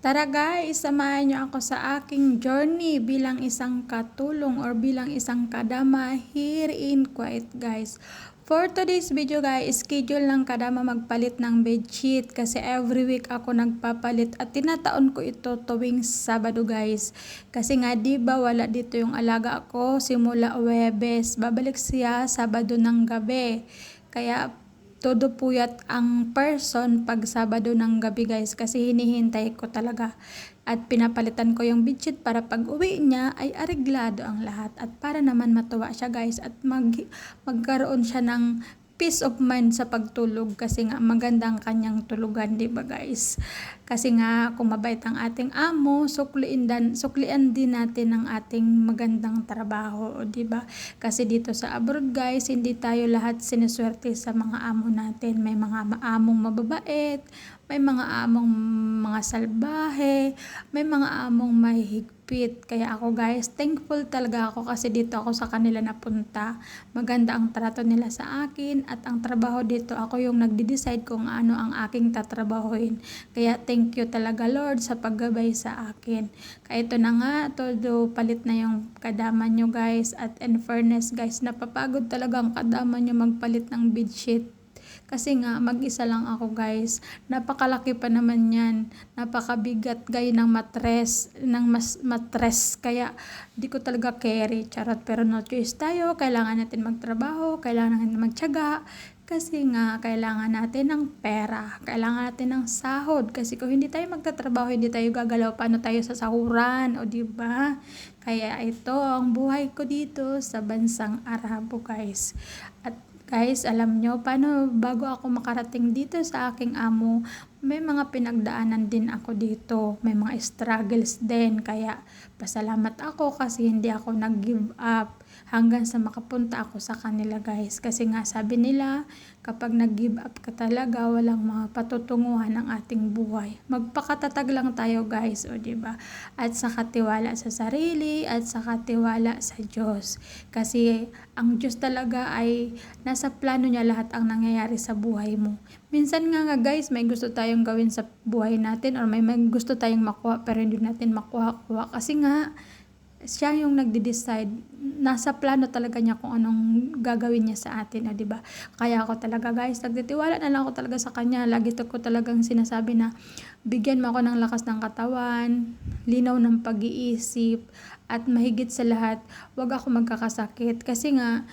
Tara guys, samahan niyo ako sa aking journey bilang isang katulong or bilang isang kadama here in Kuwait guys. For today's video guys, schedule ng kadama magpalit ng bedsheet kasi every week ako nagpapalit at tinataon ko ito tuwing Sabado guys. Kasi nga diba wala dito yung alaga ko simula Huwebes, babalik siya Sabado ng gabi. Kaya todo puyat ang person pag Sabado ng gabi guys kasi hinihintay ko talaga at pinapalitan ko yung bedsheet para pag uwi niya ay areglado ang lahat at para naman matuwa siya guys at magkaroon siya ng peace of mind sa pagtulog kasi nga magandang kanyang tulugan, di ba guys? Kasi nga kung mabait ang ating amo, suklian din natin ang ating magandang trabaho, di ba? Kasi dito sa abroad guys, hindi tayo lahat siniswerte sa mga amo natin. May mga among mababait, may mga among mga salbahe, may mga among mahihigpit. Kaya ako guys, thankful talaga ako kasi dito ako sa kanila napunta. Maganda ang trato nila sa akin at ang trabaho dito ako yung nagde-decide kung ano ang aking tatrabahuin. Kaya thank you talaga Lord sa paggabay sa akin. Kaya ito na nga, todo palit na yung kadama nyo guys at in fairness guys, napapagod talaga ang kadama nyo magpalit ng bedsheet. Kasi nga, mag-isa lang ako guys. Napakalaki pa naman yan. Napakabigat gaya ng matres. Kaya, di ko talaga carry. Charot, pero no choice tayo. Kailangan natin magtrabaho. Kailangan natin magtiyaga. Kasi nga, kailangan natin ng pera. Kailangan natin ng sahod. Kasi kung hindi tayo magtatrabaho, hindi tayo gagalaw. Paano tayo sasahuran? O diba? Kaya ito ang buhay ko dito sa bansang Arabo guys. At guys, alam nyo, paano bago ako makarating dito sa aking amo, may mga pinagdaanan din ako dito. May mga struggles din. Kaya pasalamat ako kasi hindi ako nag-give up hanggang sa makapunta ako sa kanila guys. Kasi nga sabi nila, kapag nag-give up ka talaga, walang mga patutunguhan ng ating buhay. Magpakatatag lang tayo guys, o diba? At saka tiwala sa sarili, at saka tiwala sa Diyos. Kasi ang Diyos talaga ay nasa plano niya lahat ang nangyayari sa buhay mo. Minsan nga guys, may gusto tayong gawin sa buhay natin or may gusto tayong makuha pero hindi natin makuha kasi nga siya yung nagde-decide. Nasa plano talaga niya kung anong gagawin niya sa atin, di ba? Kaya ako talaga guys, nagtitiwala na lang ako talaga sa kanya. Lagi ko talagang sinasabi na bigyan mo ako ng lakas ng katawan, linaw ng pag-iisip, at mahigit sa lahat, wag ako magkakasakit. Kasi nga,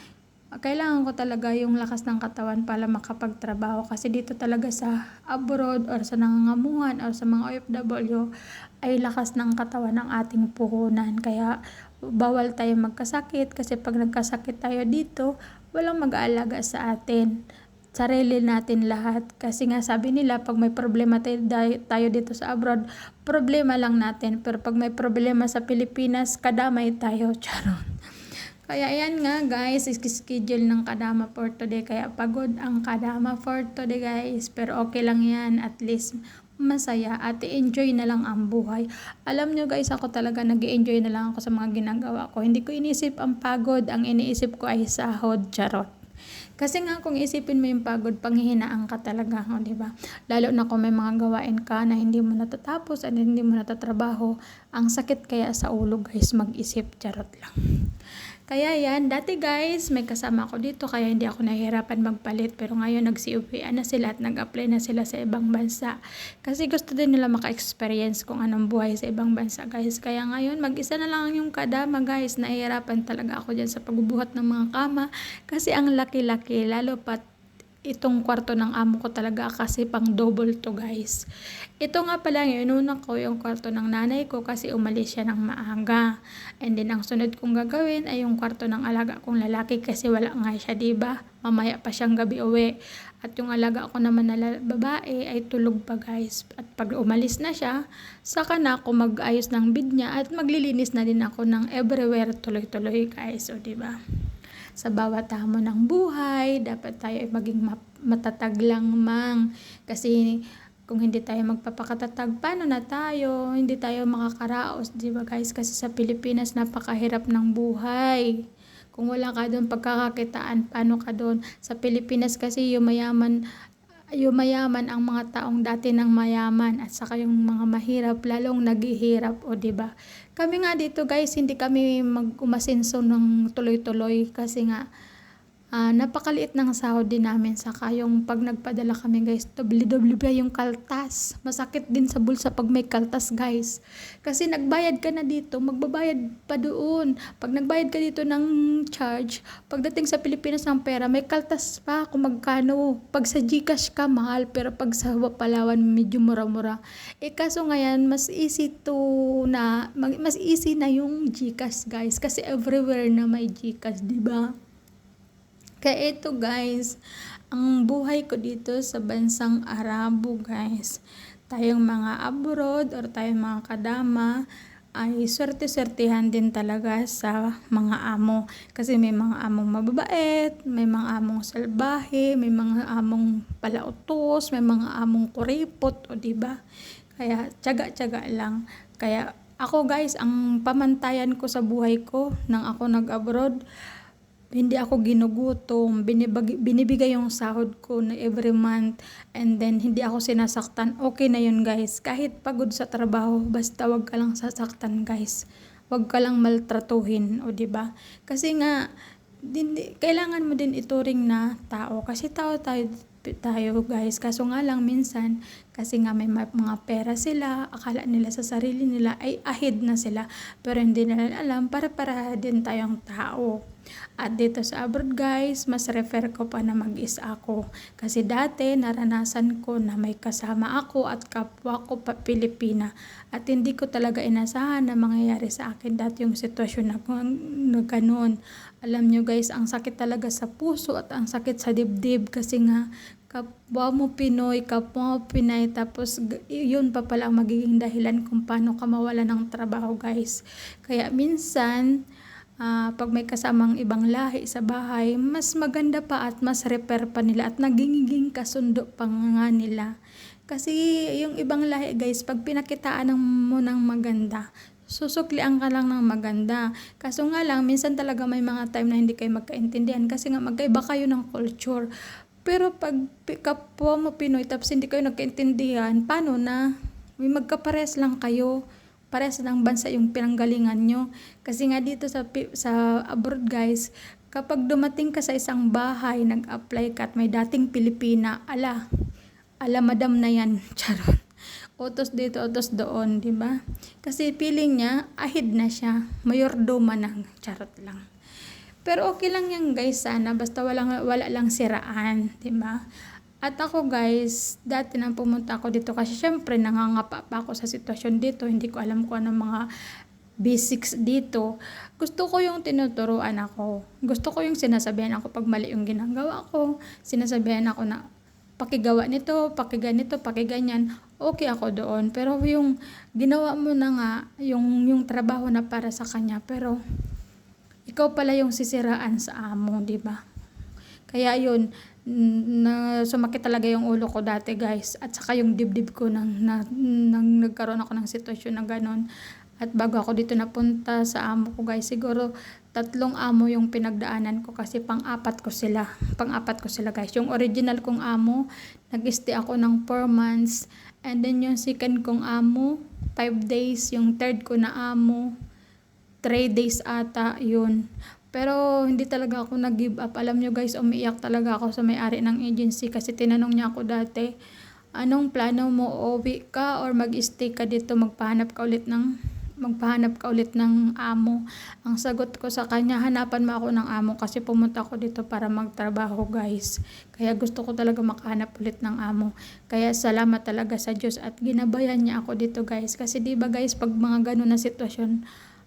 kailangan ko talaga yung lakas ng katawan para makapagtrabaho kasi dito talaga sa abroad or sa nangangamuhan or sa mga OFW ay lakas ng katawan ng ating puhunan. Kaya bawal tayo magkasakit kasi pag nagkasakit tayo dito, walang mag-aalaga sa atin. Sarili natin lahat. Kasi nga sabi nila, pag may problema tayo dito sa abroad, problema lang natin. Pero pag may problema sa Pilipinas, kadamay tayo. Charot. Kaya ayan nga guys, schedule ng kadama for today. Kaya pagod ang kadama for today guys. Pero okay lang yan, at least masaya at enjoy na lang ang buhay. Alam nyo guys, ako talaga nag-enjoy na lang ako sa mga ginagawa ko. Hindi ko inisip ang pagod, ang iniisip ko ay sahod. Charot. Kasi nga kung isipin mo yung pagod, panghihinaan ka talaga, di ba? Lalo na kung may mga gawain ka na hindi mo natatapos at hindi mo natatrabaho, ang sakit kaya sa ulo guys, mag-isip. Charot lang. Kaya yan, dati guys, may kasama ako dito kaya hindi ako nahihirapan magpalit. Pero ngayon nag-CUP na sila at nag-apply na sila sa ibang bansa. Kasi gusto din nila maka-experience kung anong buhay sa ibang bansa guys. Kaya ngayon, mag-isa na lang yung kadama guys. Nahihirapan talaga ako dyan sa pagbubuhat ng mga kama. Kasi ang laki-laki, lalo pat itong kwarto ng amo ko talaga kasi pang double to guys. Ito nga pala inuna ko yung kwarto ng nanay ko kasi umalis siya ng maaga. And then ang sunod kong gagawin ay yung kwarto ng alaga kong lalaki kasi wala nga siya, diba? Mamaya pa siyang gabi uwi. At yung alaga ko naman na babae ay tulog pa guys. At pag umalis na siya, saka na ako mag-ayos ng bed niya at maglilinis na din ako ng everywhere tuloy-tuloy guys, o diba? Sa bawat hamon ng buhay, dapat tayo ay maging matatag lang mang. Kasi kung hindi tayo magpapakatatag, paano na tayo? Hindi tayo makakaraos, di ba guys? Kasi sa Pilipinas, napakahirap ng buhay. Kung wala ka doon pagkakakitaan, paano ka doon? Sa Pilipinas kasi yung mayaman, yumayaman ang mga taong dati ng mayaman at saka yung mga mahirap lalong naghihirap, o 'di ba? Kami nga dito guys, hindi kami umasenso ng tuloy-tuloy kasi nga napakaliit ng sahod din namin, saka yung 'pag nagpadala kami guys, dobli-doble pa yung kaltas. Masakit din sa bulsa 'pag may kaltas guys. Kasi nagbayad ka na dito, magbabayad pa doon. 'Pag nagbayad ka dito ng charge, pagdating sa Pilipinas ng pera, may kaltas pa kung magkano. 'Pag sa GCash ka mahal, pero 'pag sa Palawan medyo mura-mura. Kaso ngayon mas easy na yung GCash guys, kasi everywhere na may GCash, 'di ba? Kaya ito guys, ang buhay ko dito sa bansang Arabo guys. Tayong mga abroad or tayong mga kadama ay swerte-swertihan din talaga sa mga amo. Kasi may mga among mababait, may mga among salbahe, may mga among palautos, may mga among kuripot, o 'di ba? Kaya tiyaga-tiyaga lang. Kaya ako guys, ang pamantayan ko sa buhay ko nang ako nag-abroad, hindi ako ginugutom, binibigay yung sahod ko na every month, and then hindi ako sinasaktan. Okay na yun guys, kahit pagod sa trabaho, basta wag ka lang sasaktan guys, wag ka lang maltratuhin, o 'di ba? Kasi nga kailangan mo din ituring na tao, kasi tao tayo guys. Kaso nga lang minsan, kasi nga may mga pera sila, akala nila sa sarili nila ay ahead na sila, pero hindi nila alam, para din tayong tao. At dito sa abroad guys, mas refer ko pa na mag-isa ako. Kasi dati naranasan ko na may kasama ako at kapwa ko pa Pilipina. At hindi ko talaga inasahan na mangyayari sa akin dati yung sitwasyon na ganun. Alam nyo guys, ang sakit talaga sa puso at ang sakit sa dibdib, kasi nga kapwa mo Pinoy, kapwa mo Pinay, tapos yun pa pala ang magiging dahilan kung paano ka mawala ng trabaho guys. Kaya minsan, pag may kasamang ibang lahi sa bahay, mas maganda pa at mas repair pa nila at nagiging kasundo pa nga nila. Kasi yung ibang lahi guys, pag pinakitaan mo ng maganda, susuklian ka lang ng maganda. Kaso nga lang, minsan talaga may mga time na hindi kayo magkaintindihan kasi nga magkaiba kayo ng culture. Pero pag kapwa mo Pinoy tapos hindi kayo nagkaintindihan, paano na? May magkapares lang kayo. Parehas ng bansa yung pinanggalingan nyo. Kasi nga dito sa abroad guys, kapag dumating ka sa isang bahay, nag-apply ka at may dating Pilipina, ala madam na yan, charot. Utos dito, utos doon, di ba? Kasi feeling niya, ahead na siya, mayordoma na, charot lang. Pero okay lang yan guys, sana basta wala lang siraan, di ba? At ako guys, dati nang pumunta ako dito kasi syempre nangangapa pa ako sa sitwasyon dito. Hindi ko alam kung ano mga basics dito. Gusto ko yung tinuturuan ako. Gusto ko yung sinasabihan ako pag mali yung ginagawa ko. Sinasabihan ako na pakigawa nito, pakiganito, pakiganyan. Okay ako doon. Pero yung ginawa mo na nga, yung trabaho na para sa kanya. Pero ikaw pala yung sisiraan sa amo, di ba? Kaya yun, sumakit talaga yung ulo ko dati guys, at saka yung dibdib ko nang nagkaroon ako ng sitwasyon na ganon. At bago ako dito napunta sa amo ko guys, siguro 3 amo yung pinagdaanan ko, kasi pang-apat ko sila guys. Yung original kong amo, nag-stay ako ng 4 months, and then yung second kong amo 5 days, yung third ko na amo 3 days ata yun. Pero hindi talaga ako nag-give up. Alam nyo guys, umiiyak talaga ako sa may-ari ng agency, kasi tinanong niya ako dati, anong plano mo, uwi ka or mag-stay ka dito, magpahanap ka ulit ng amo. Ang sagot ko sa kanya, hanapan mo ako ng amo, kasi pumunta ako dito para magtrabaho guys. Kaya gusto ko talaga makahanap ulit ng amo. Kaya salamat talaga sa Diyos at ginabayan niya ako dito guys. Kasi diba guys, pag mga ganun na sitwasyon,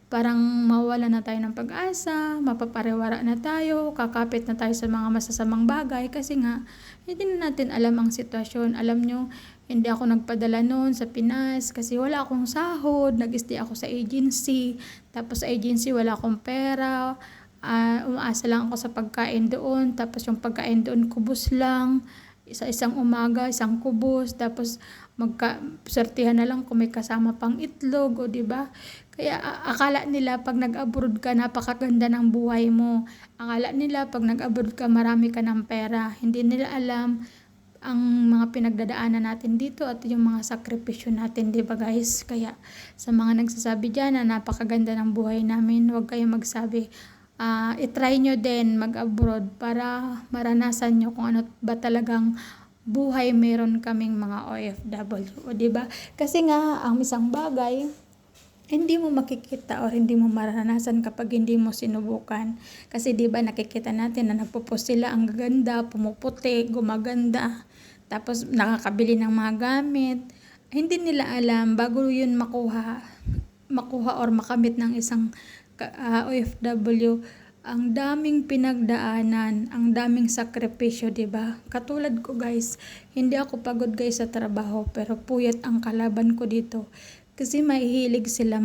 parang mawala na tayo ng pag-asa, mapapariwara na tayo, kakapit na tayo sa mga masasamang bagay, kasi nga hindi na natin alam ang sitwasyon. Alam nyo, hindi ako nagpadala noon sa Pinas kasi wala akong sahod, nag-stay ako sa agency, tapos sa agency wala akong pera, umaasa lang ako sa pagkain doon, tapos yung pagkain doon kubos lang, isang umaga, isang kubos, tapos sortihan na lang kung may kasama pang itlog, o 'di ba? Kaya akala nila pag nag-abroad ka, napakaganda ng buhay mo. Akala nila pag nag-abroad ka, marami ka ng pera. Hindi nila alam, ang mga pinagdadaanan natin dito at yung mga sakripisyo natin, 'di ba guys? Kaya sa mga nagsasabi diyan na napakaganda ng buhay namin, huwag kayong magsabi. I-try nyo din mag-abroad para maranasan nyo kung ano ba talagang buhay meron kaming mga OFW, o 'di ba? Kasi nga ang isang bagay hindi mo makikita or hindi mo maranasan kapag hindi mo sinubukan. Kasi 'di ba nakikita natin na nagpo-post sila, ang gaganda, pumuputi, gumaganda, tapos nakakabili ng mga gamit. Hindi nila alam bago yun makuha or makamit ng isang OFW, ang daming pinagdaanan, ang daming sakripisyo, 'di ba? Katulad ko guys, hindi ako pagod guys sa trabaho, pero puyat ang kalaban ko dito. Kasi mahihilig sila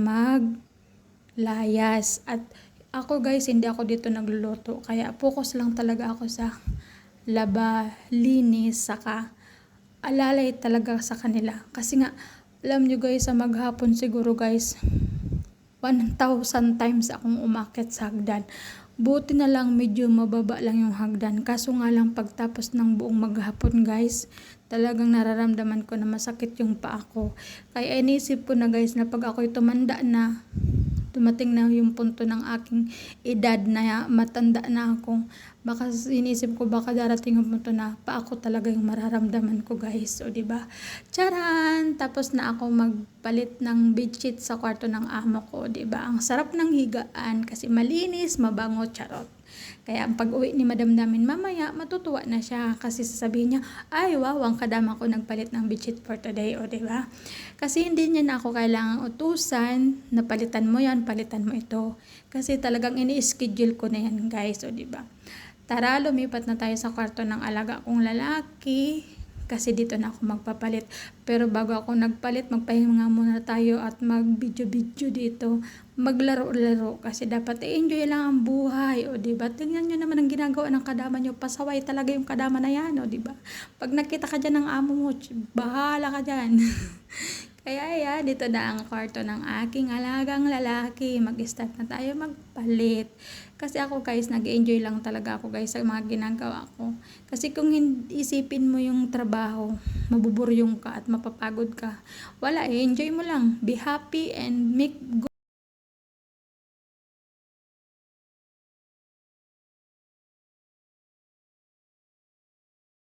maglayas. At ako guys, hindi ako dito nagluluto. Kaya focus lang talaga ako sa laba, linis, saka alalay talaga sa kanila. Kasi nga, alam nyo guys, sa maghapon siguro guys, 1,000 times akong umakyat sa hagdan. Buti na lang medyo mababa lang yung hagdan. Kaso nga lang pagtapos ng buong maghapon guys, talagang nararamdaman ko na masakit yung paa ko. Kaya inisip ko na guys na pag ako'y tumanda na, dumating na yung punto ng aking edad na matanda na ako, baka inisip ko baka darating yung punto na pa ako talaga yung mararamdaman ko guys, o 'di ba? Charan! Tapos na ako magpalit ng bedsheet sa kwarto ng amo ko, 'di ba? Ang sarap ng higaan kasi malinis, mabango, charot. Kaya ang pag-uwi ni madam namin mamaya, matutuwa na siya kasi sasabihin niya, ay wow, ang kadama ko nagpalit ng bedsheet for today, o 'di ba? Kasi hindi niya na ako kailangang utusan na palitan mo yan, palitan mo ito. Kasi talagang ini-schedule ko na yan guys, o 'di ba? Tara, lumipat na tayo sa kwarto ng alaga kong lalaki. Kasi dito na ako magpapalit. Pero bago ako nagpalit, magpahinga muna tayo at mag-video-video dito. Maglaro-laro. Kasi dapat i-enjoy lang ang buhay. O diba? Tingnan nyo naman ang ginagawa ng kadama nyo. Pasaway talaga yung kadama na yan. O diba? Pag nakita ka dyan ng amo mo, bahala ka dyan. Kaya dito na ang kwarto ng aking alagang lalaki. Mag-start na tayo magpalit. Kasi ako guys, nag-enjoy lang talaga ako guys sa mga ginagawa ko. Kasi kung isipin mo yung trabaho, mabuburyong ka at mapapagod ka. Wala, enjoy mo lang. Be happy and make good.